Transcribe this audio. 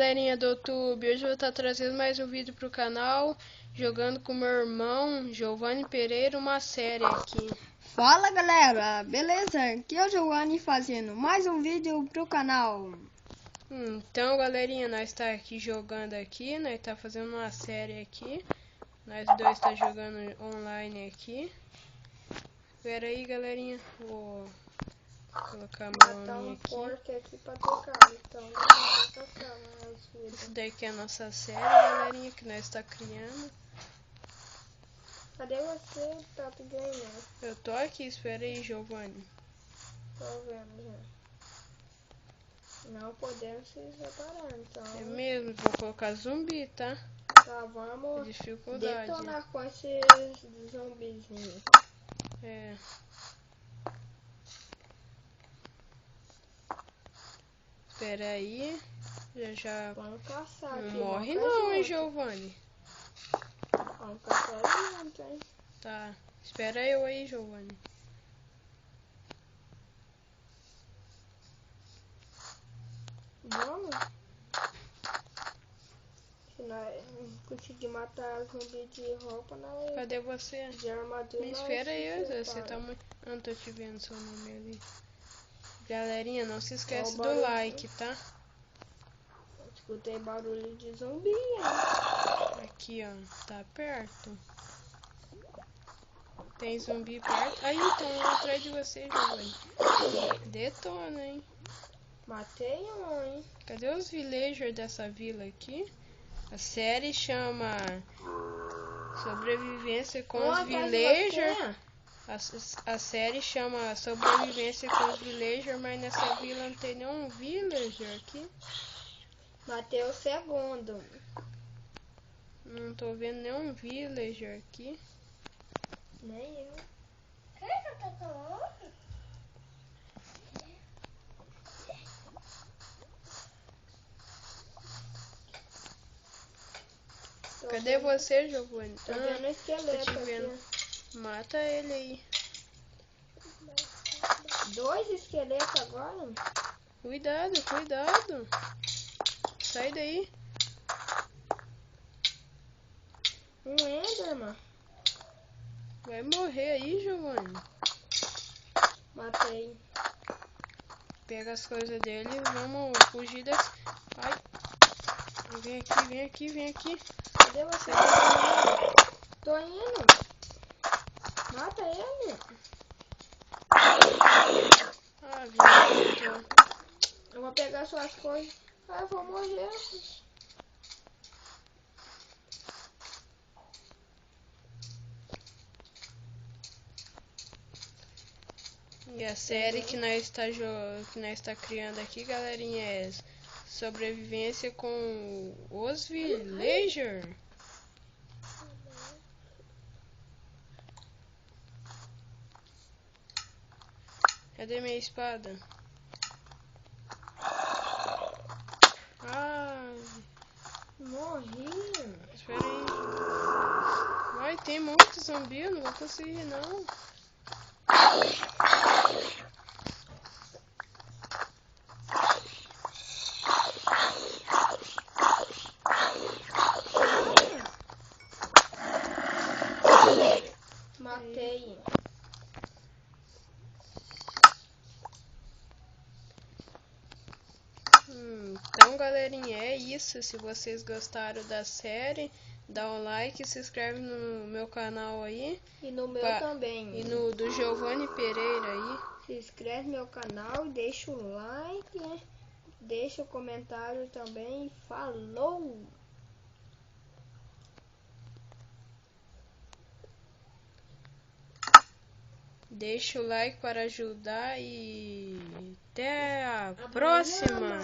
galerinha do YouTube, hoje eu vou estar trazendo mais um vídeo pro canal, jogando com meu irmão, Giovanni Pereira, uma série aqui. Fala galera, beleza? Aqui é o Giovanni fazendo mais um vídeo pro canal. Então galerinha, nós tá aqui jogando aqui, nós tá fazendo uma série aqui, nós dois tá jogando online aqui. Espera aí galerinha, vou colocar meu nome aqui. Aqui pra tocar, então Esse daqui é a nossa série, galerinha, que nós tá criando. Cadê você, Tato Gamer? Eu tô aqui, espera aí, Giovanni. Tô vendo já. Não podemos se separar, então. É mesmo, vou colocar zumbi, tá? Tá, vamos Dificuldade. detonar com esses zumbizinhos. É. Espera aí. Já. Vamos caçar Não aqui. morre não, hein, Giovanni. Vamos caçar junto, hein? Tá. Espera eu aí, Giovanni. Vamos? Se nós conseguir matar zumbi de roupa, nós... Cadê você? De armadura, Me nós espera aí, se você tá separa. muito. Eu não tô te vendo seu nome ali. Galerinha, não se esquece do barulho. like, tá? Escutei barulho de zumbi, hein? Aqui, ó. Tá perto. Tem zumbi perto. Aí, então, atrás de você, Giovanni. Detona, hein? Matei um, hein? Cadê os villagers dessa vila aqui? A série chama Sobrevivência com os Villagers. A série chama Sobrevivência com os Villagers, mas nessa vila não tem nenhum villager aqui. Matei o segundo. Não tô vendo nenhum villager aqui. Nem eu. Cadê você, Giovanni? Tô vendo o esqueleto tô te vendo. aqui. Mata ele aí. 2 esqueletos agora? Cuidado, cuidado. Sai daí. Um Enderman. Vai morrer aí, Giovanni. Matei. Pega as coisas dele e vamos fugir desse... Ai. Vem aqui, vem aqui, vem aqui. Cadê você? Tô indo. Mata ele. Ah, viu? Eu vou pegar suas coisas. Ah, eu vou morrer. E a série que nós tá criando aqui, galerinha, é Sobrevivência com os Villagers. Cadê minha espada? Ah, Morri. espera aí. Ai, tem muito zumbi, eu não vou conseguir não. Matei. Então, galerinha, é isso. Se vocês gostaram da série, dá um like, se inscreve no meu canal aí. E no meu também. E no do Giovanni Pereira aí. Se inscreve no meu canal, deixa o like, né? Deixa o comentário também. Falou! Deixa o like para ajudar e até a próxima!